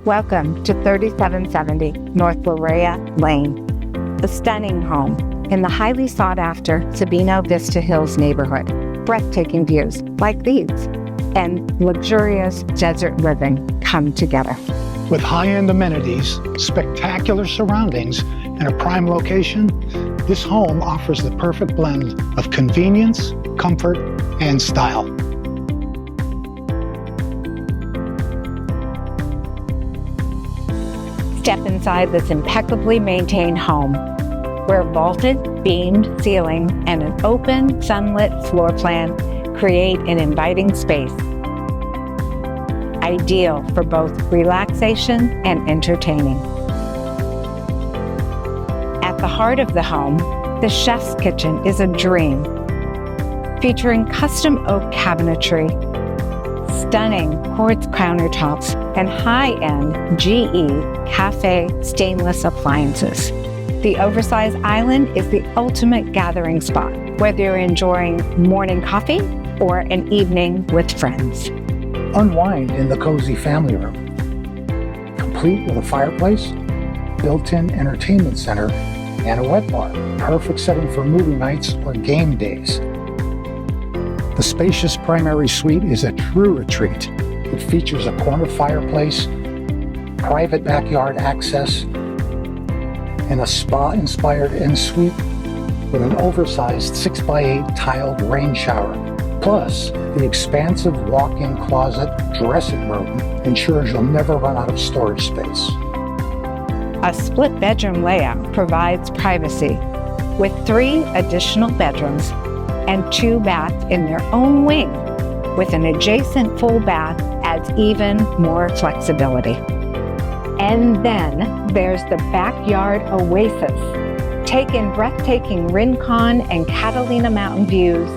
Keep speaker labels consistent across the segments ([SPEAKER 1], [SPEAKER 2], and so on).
[SPEAKER 1] Welcome to 3770 North Larrea Lane, a stunning home in the highly sought-after Sabino Vista Hills neighborhood. Breathtaking views like these and luxurious desert living come together.
[SPEAKER 2] With high-end amenities, spectacular surroundings, and a prime location, this home offers the perfect blend of convenience, comfort, and style.
[SPEAKER 1] Step inside this impeccably maintained home, where vaulted, beamed ceiling and an open, sunlit floor plan create an inviting space, ideal for both relaxation and entertaining. At the heart of the home, the chef's kitchen is a dream, featuring custom oak cabinetry, stunning quartz countertops, and high-end GE Café stainless appliances. The oversized island is the ultimate gathering spot, whether you're enjoying morning coffee or an evening with friends.
[SPEAKER 2] Unwind in the cozy family room, complete with a fireplace, built-in entertainment center, and a wet bar. Perfect setting for movie nights or game days. The spacious primary suite is a true retreat. It features a corner fireplace, private backyard access, and a spa-inspired en-suite with an oversized 6x8 tiled rain shower. Plus, the expansive walk-in closet dressing room ensures you'll never run out of storage space.
[SPEAKER 1] A split bedroom layout provides privacy, with 3 additional bedrooms and 2 baths in their own wing, with an adjacent full bath adds even more flexibility. And then there's the backyard oasis. Take in breathtaking Rincon and Catalina Mountain views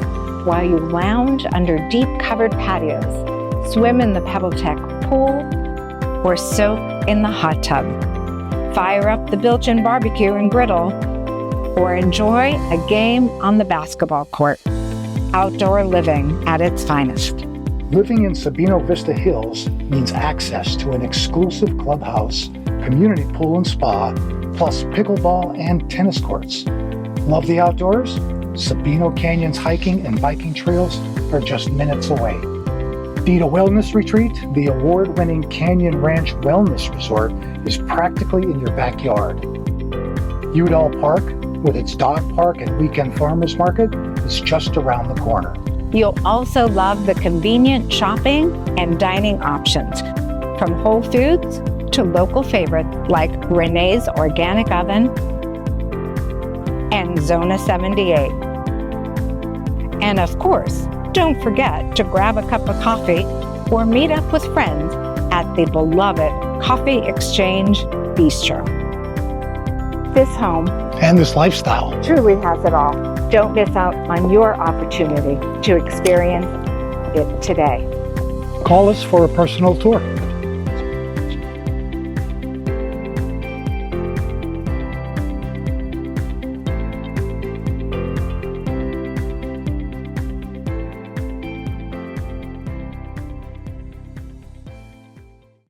[SPEAKER 1] while you lounge under deep covered patios, swim in the PebbleTech pool, or soak in the hot tub. Fire up the built-in barbecue and griddle, or enjoy a game on the basketball court. Outdoor living at its finest.
[SPEAKER 2] Living in Sabino Vista Hills means access to an exclusive clubhouse, community pool and spa, plus pickleball and tennis courts. Love the outdoors? Sabino Canyon's hiking and biking trails are just minutes away. Need a wellness retreat? The award-winning Canyon Ranch Wellness Resort is practically in your backyard. Udall Park, with its dog park and weekend farmers market, is just around the corner.
[SPEAKER 1] You'll also love the convenient shopping and dining options, from Whole Foods to local favorites like Renee's Organic Oven and Zona 78. And of course, don't forget to grab a cup of coffee or meet up with friends at the beloved Coffee Exchange Bistro. This home
[SPEAKER 2] and this lifestyle
[SPEAKER 1] truly has it all. Don't miss out on your opportunity to experience it today.
[SPEAKER 2] Call us for a personal tour.